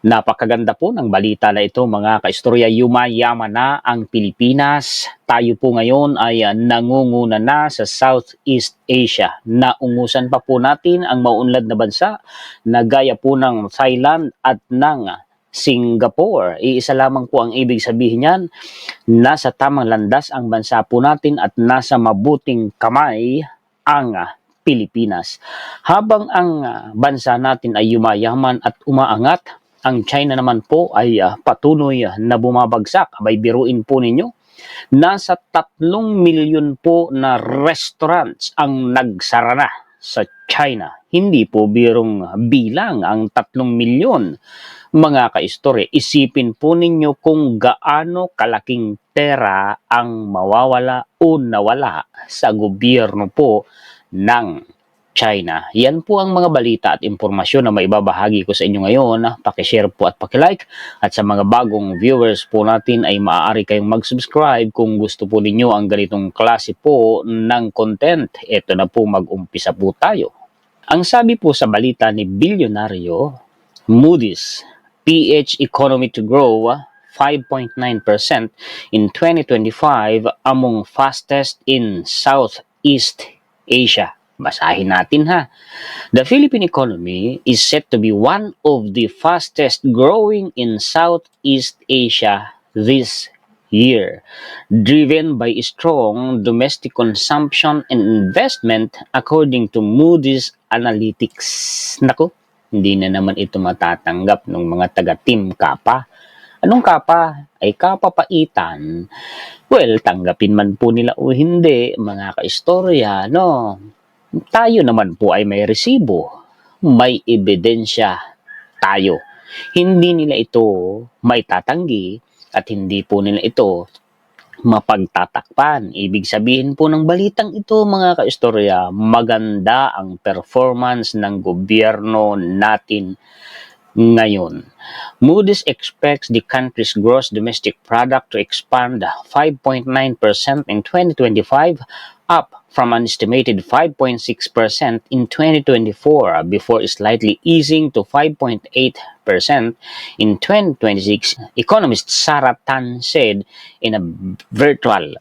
Napakaganda po ng balita na ito mga kaistorya. Yumayaman na ang Pilipinas. Tayo po ngayon ay nangunguna na sa Southeast Asia. Naungusan pa po natin ang mauunlad na bansa na gaya po ng Thailand at ng Singapore. Iisa lamang po ang ibig sabihin niyan. Nasa tamang landas ang bansa po natin at nasa mabuting kamay ang Pilipinas. Habang ang bansa natin ay yumayaman at umaangat, ang China naman po ay patuloy na bumabagsak. Abay, biruin po ninyo, nasa 3 milyon po na restaurants ang nagsara na sa China. Hindi po birong bilang ang 3 milyon. Mga kaistorya, isipin po ninyo kung gaano kalaking pera ang mawawala o nawala sa gobyerno po ng China. Yan po ang mga balita at impormasyon na maibabahagi ko sa inyo ngayon. Pakishare po at pakilike. At sa mga bagong viewers po natin ay maaari kayong mag-subscribe kung gusto po ninyo ang ganitong klase po ng content. Ito na po, mag-umpisa po tayo. Ang sabi po sa balita ni Bilyonaryo Moody's, PH economy to grow 5.9% in 2025 among fastest in Southeast Asia. Basahin natin ha. The Philippine economy is set to be one of the fastest growing in Southeast Asia this year, driven by strong domestic consumption and investment according to Moody's Analytics. Naku, hindi na naman ito matatanggap ng mga taga-team Kapa. Anong Kapa? Ay kapapaitan. Well, tanggapin man po nila o hindi, mga kaistorya, no? Tayo naman po ay may resibo, may ebidensya tayo. Hindi nila ito may tatanggi at hindi po nila ito mapagtatakpan. Ibig sabihin po ng balitang ito, mga kaistorya, maganda ang performance ng gobyerno natin ngayon. Moody's expects the country's gross domestic product to expand 5.9% in 2025, up from an estimated 5.6% in 2024 before slightly easing to 5.8% in 2026, economist Sarah Tan said in a virtual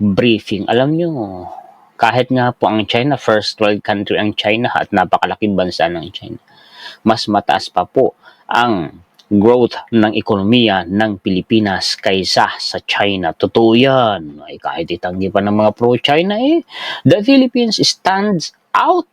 briefing. Alam nyo, kahit nga po ang China, first world country ang China at napakalaking bansa ng China, mas mataas pa po ang growth ng ekonomiya ng Pilipinas kaysa sa China. Totoo yan. Ay, kahit itanggi pa ng mga pro-China The Philippines stands out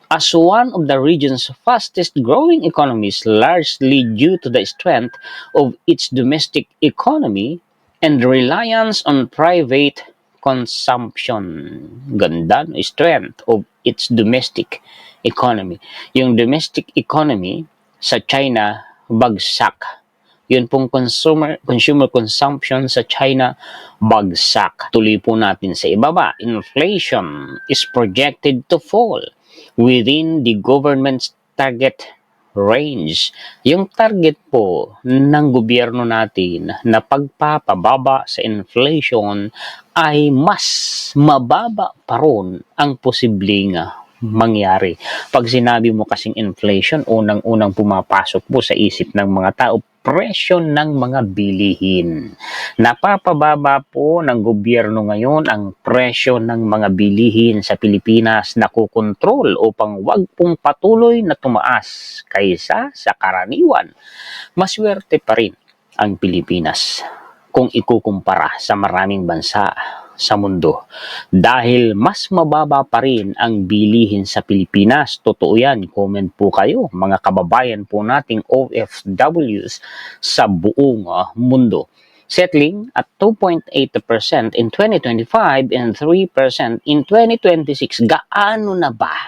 as one of the region's fastest growing economies, largely due to the strength of its domestic economy and reliance on private consumption. Ganda, strength of its domestic economy. Yung domestic economy sa China, bagsak. Yun pong consumer consumption sa China, bagsak. Tuloy po natin sa ibaba. Inflation is projected to fall within the government's target range. Yung target po ng gobyerno natin na pagpapababa sa inflation ay mas mababa pa ron ang posibleng mangyari. Pag sinabi mo kasing inflation, unang-unang pumapasok po sa isip ng mga tao, presyo ng mga bilihin. Napapababa po ng gobyerno ngayon ang presyo ng mga bilihin sa Pilipinas na kukontrol upang wag pong patuloy na tumaas kaysa sa karaniwan. Maswerte pa rin ang Pilipinas kung ikukumpara sa maraming bansa sa mundo. Dahil mas mababa pa rin ang bilihin sa Pilipinas. Totoo yan. Comment po kayo, mga kababayan po nating OFWs sa buong mundo. Settling at 2.8% in 2025 and 3% in 2026. Gaano na ba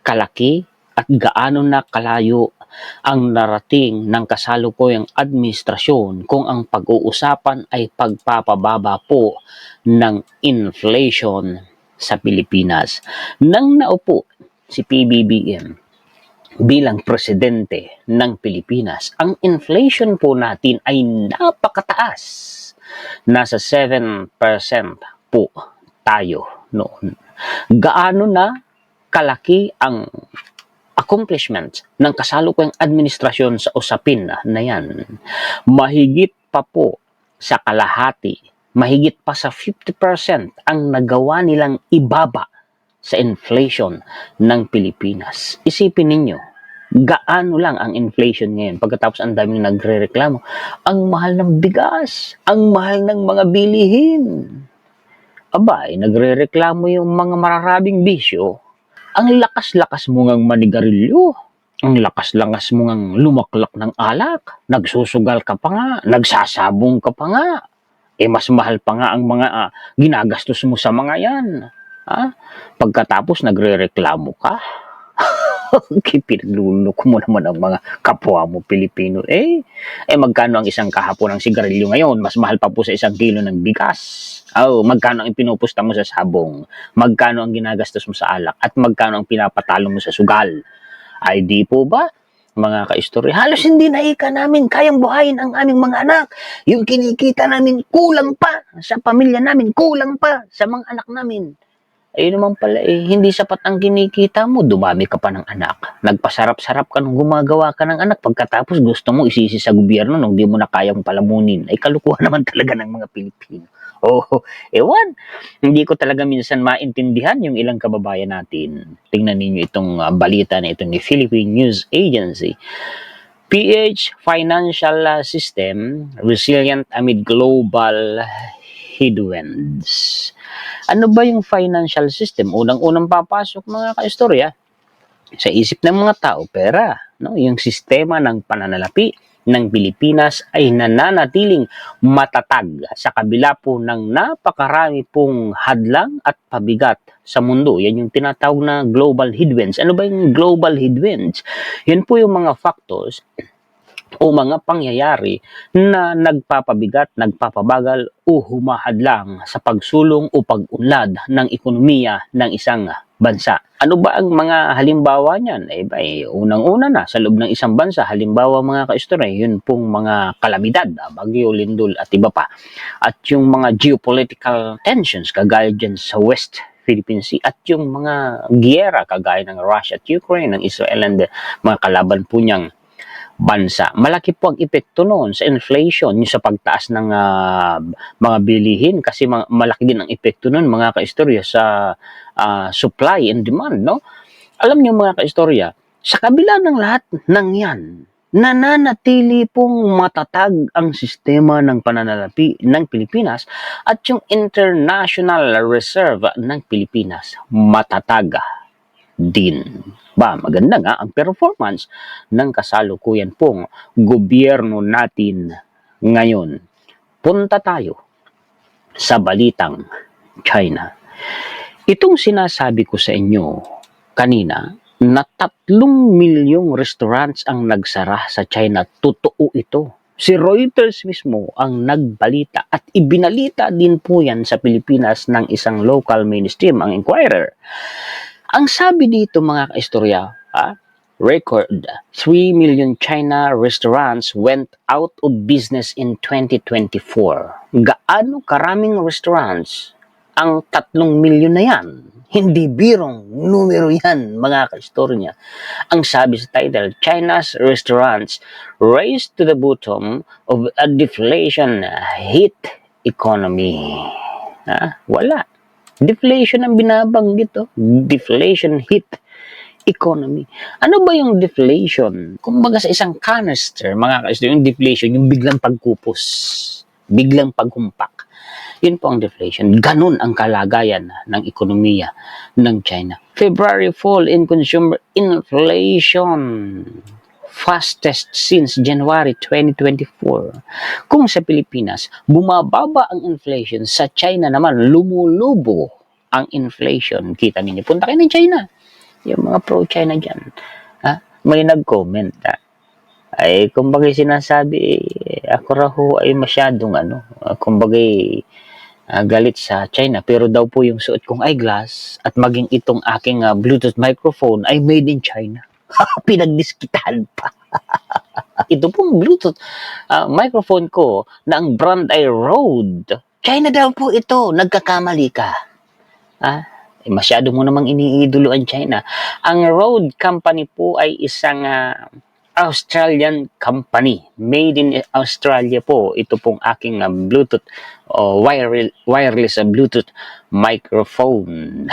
kalaki at gaano na kalayo ang narating ng kasalukuyang administrasyon kung ang pag-uusapan ay pagpapababa po ng inflation sa Pilipinas. Nang naupo si PBBM bilang presidente ng Pilipinas, ang inflation po natin ay napakataas. Nasa 7% po tayo noon. Gaano na kalaki ang accomplishments ng kasalukuyang administrasyon sa usapin na yan. Mahigit pa po sa kalahati, mahigit pa sa 50% ang nagawa nilang ibaba sa inflation ng Pilipinas. Isipin ninyo, gaano lang ang inflation ngayon pagkatapos ang daming nagre-reklamo. Ang mahal ng bigas, ang mahal ng mga bilihin. Abay, nagre-reklamo yung mga mararabing bisyo. Ang lakas-lakas mo ngang manigarilyo. Ang lakas-lakas mo ngang lumaklak ng alak. Nagsusugal ka pa nga. Nagsasabong ka pa nga. Mas mahal pa nga ang mga ginagastos mo sa mga yan. Pagkatapos nagre-reklamo ka. Pinagluloko mo naman ang mga kapwa mo Pilipino. Magkano ang isang kahapon ng sigarilyo ngayon? Mas mahal pa po sa 1 kilo ng bigas. Magkano ang pinupusta mo sa sabong? Magkano ang ginagastos mo sa alak? At magkano ang pinapatalo mo sa sugal? Ay di po ba, mga kaistorya, halos hindi na namin kayang buhayin ang aming mga anak. Yung kinikita namin kulang pa sa pamilya namin, kulang pa sa mga anak namin. Ayun naman pala hindi sapat ang kinikita mo, dumami ka pa ng anak. Nagpasarap-sarap ka nung gumagawa ka ng anak, pagkatapos gusto mo isisi sa gobyerno nung di mo na kayang palamunin. Kalukuhan naman talaga ng mga Pilipino. Ewan, hindi ko talaga minsan maintindihan yung ilang kababayan natin. Tingnan ninyo itong balita na ito ni Philippine News Agency. PH Financial System Resilient Amid Global Headwinds. Ano ba yung financial system? Unang-unang papasok mga kaistorya sa isip ng mga tao, pera. Yung sistema ng pananalapi ng Pilipinas ay nananatiling matatag sa kabila po ng napakarami pong hadlang at pabigat sa mundo. Yan yung tinatawag na global headwinds. Ano ba yung global headwinds? Yan po yung mga factors o mga pangyayari na nagpapabigat, nagpapabagal o humahadlang sa pagsulong o pag-unlad ng ekonomiya ng isang bansa. Ano ba ang mga halimbawa niyan? Unang-una na sa loob ng isang bansa, halimbawa mga kaistorya, yun pong mga kalamidad, bagyo, lindol at iba pa. At yung mga geopolitical tensions kagaya dyan sa West Philippine Sea at yung mga giyera kagaya ng Russia at Ukraine, ng Israel and mga kalaban po niyang bansa. Malaki po ang epekto noon sa inflation, yung sa pagtaas ng mga bilihin kasi malaki din ang epekto noon mga kaistorya sa supply and demand, no? Alam niyo mga kaistorya, sa kabila ng lahat ng yan, nananatili pong matatag ang sistema ng pananalapi ng Pilipinas at yung international reserve ng Pilipinas matatag din. Maganda nga ang performance ng kasalukuyan pong gobyerno natin ngayon. Punta tayo sa balitang China. Itong sinasabi ko sa inyo kanina na 3 milyong restaurants ang nagsara sa China. Totoo ito. Si Reuters mismo ang nagbalita at ibinalita din po yan sa Pilipinas ng isang local mainstream, ang Inquirer. Ang sabi dito mga kaistorya, record 3 million China restaurants went out of business in 2024. Gaano karaming restaurants ang 3 milyon na yan? Hindi birong numero yan mga kaistorya. Ang sabi sa title, China's restaurants race to the bottom of a deflation hit economy. Wala. Deflation ang binabanggit, deflation hit economy. Ano ba yung deflation? Kumbaga sa isang canister, mga kaistorya, yung deflation, yung biglang pagkupos, biglang paghumpak. Yun po ang deflation. Ganun ang kalagayan ng ekonomiya ng China. February fall in consumer inflation, fastest since January 2024. Kung sa Pilipinas, bumababa ang inflation, sa China naman, lumulubo ang inflation. Kita ninyo, punta kayo ng China. Yung mga pro-China dyan. May nag-comment. Kumbaga sinasabi, ako raw ay masyadong kumbaga galit sa China. Pero daw po yung suot kong eyeglass at maging itong aking Bluetooth microphone ay made in China. Pinagdiskitahan pa. Ito pong Bluetooth microphone ko na ang brand ay Rode. China daw po ito. Nagkakamali ka. Masyado mo namang iniidolo ang China. Ang Rode Company po ay isang Australian company. Made in Australia po. Ito pong aking Bluetooth o wireless Bluetooth microphone.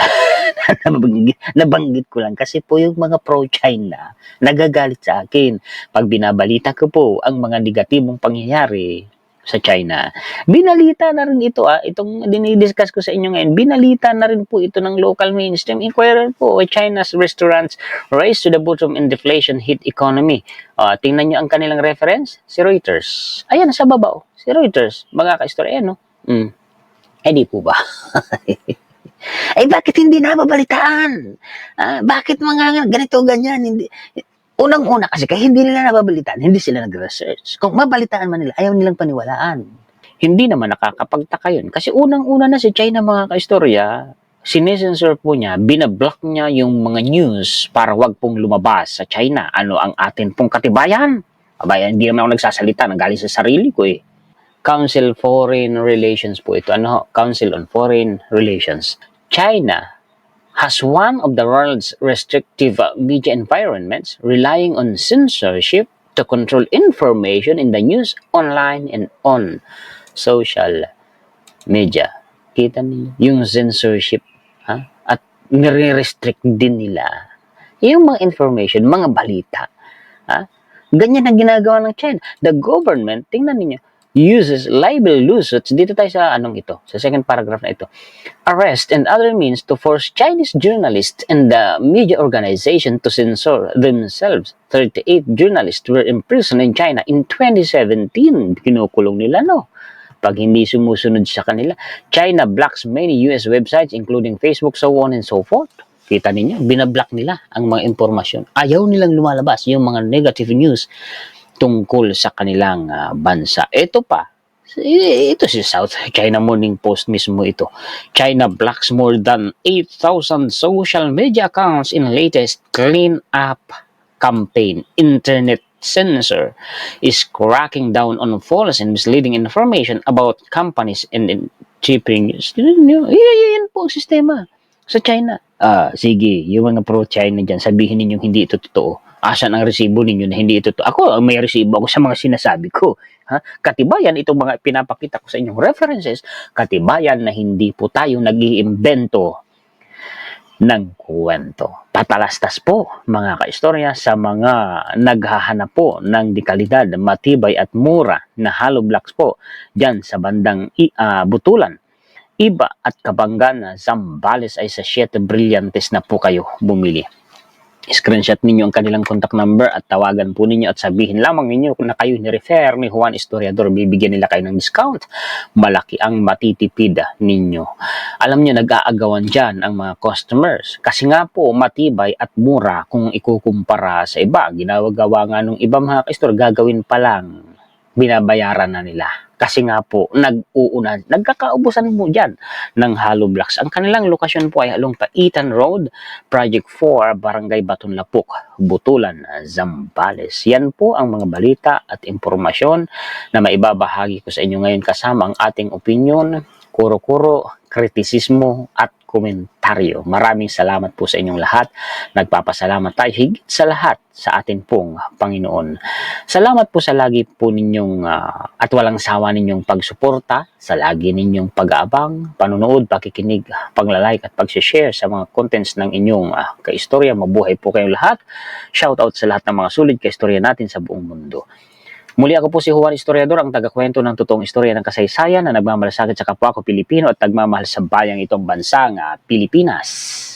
Nabanggit ko lang kasi po yung mga pro-China nagagalit sa akin pag binabalita ko po ang mga negatibong pangyayari sa China. Binalita na rin ito, itong dinidiscuss ko sa inyo ngayon, binalita na rin po ito ng local mainstream inquirer po. China's restaurants race to the bottom in deflation hit economy. Tingnan nyo ang kanilang reference, si Reuters. Ayan, sa baba, si Reuters. Mga ka-istorya, no? Di po ba? Bakit hindi nababalitaan? Bakit mga ganito, ganyan? Hindi. Unang-una kasi kaya hindi nila nababalitaan, hindi sila nag-research. Kung mabalitaan man nila, ayaw nilang paniwalaan. Hindi naman nakakapagtaka yun. Kasi unang-una na si China, mga kaistorya, sinesensor po niya, binablock niya yung mga news para wag pong lumabas sa China. Ano ang atin pong katibayan? Hindi naman ako nagsasalita, nanggaling sa sarili ko eh. Council Foreign Relations po ito. Council on Foreign Relations. China has one of the world's restrictive media environments, relying on censorship to control information in the news, online, and on social media. Kita niyo yung censorship, at nire-restrict din nila yung mga information, mga balita. Ganyan ang ginagawa ng China. The government, tingnan niyo, uses libel lawsuits, dito tayo sa sa second paragraph na ito, arrest and other means to force Chinese journalists and the media organization to censor themselves. 38 journalists were imprisoned in China in 2017. Kinukulong nila, no? Pag hindi sumusunod sa kanila. China blocks many US websites including Facebook, so on and so forth. Kita ninyo, binablock nila ang mga impormasyon. Ayaw nilang lumalabas yung mga negative news tungkol sa kanilang bansa. Ito si South China Morning Post mismo ito. China blocks more than 8,000 social media accounts in latest clean up campaign. Internet censor is cracking down on false and misleading information about companies and shipping. Yan po ang sistema sa China. Sige, yung mga pro-China dyan, sabihin ninyong hindi ito totoo. Asan ang resibo ninyo na hindi ito? Ako, may resibo ako sa mga sinasabi ko. Katibayan, itong mga pinapakita ko sa inyong references, katibayan na hindi po tayo nag-iimbento ng kwento. Patalastas po, mga kaistorya, sa mga naghahanap po ng dekalidad, matibay at mura na hollow blocks po dyan sa bandang Butulan, Iba at Kabanggan, Zambales ay sa 7 brilyantes na po kayo bumili. Screenshot ninyo ang kanilang contact number at tawagan po ninyo at sabihin lamang ninyo kung na kayo ni-refer ni Juan Historiador, bibigyan nila kayo ng discount. Malaki ang matitipid ninyo. Alam nyo, nag-aagawan dyan ang mga customers. Kasi nga po, matibay at mura kung ikukumpara sa iba. Ginagawa nga nung iba mga kastor, gagawin pa lang, binabayaran na nila. Kasi nga po, nagkakaubusan mo dyan ng hollow blocks. Ang kanilang lokasyon po ay along Paitan Road, Project 4, Barangay Batonlapuk, Butulan, Zambales. Yan po ang mga balita at impormasyon na maibabahagi ko sa inyo ngayon kasama ang ating opinion, kuro-kuro, kritisismo at komentaryo. Maraming salamat po sa inyong lahat. Nagpapasalamat tayo higit sa lahat sa atin pong Panginoon. Salamat po sa lagi po ninyong at walang sawa ninyong pagsuporta, sa lagi ninyong pag-aabang, panunood, pakikinig, paglalike at pag-share sa mga contents ng inyong kaistorya. Mabuhay po kayong lahat. Shout out sa lahat ng mga sulit kaistorya natin sa buong mundo. Muli ako po si Juan Historiador, ang tagakwento ng totoong istorya ng kasaysayan na nagmamalasakit sa kapwa ko Pilipino at nagmamahal sa bayang itong bansang Pilipinas.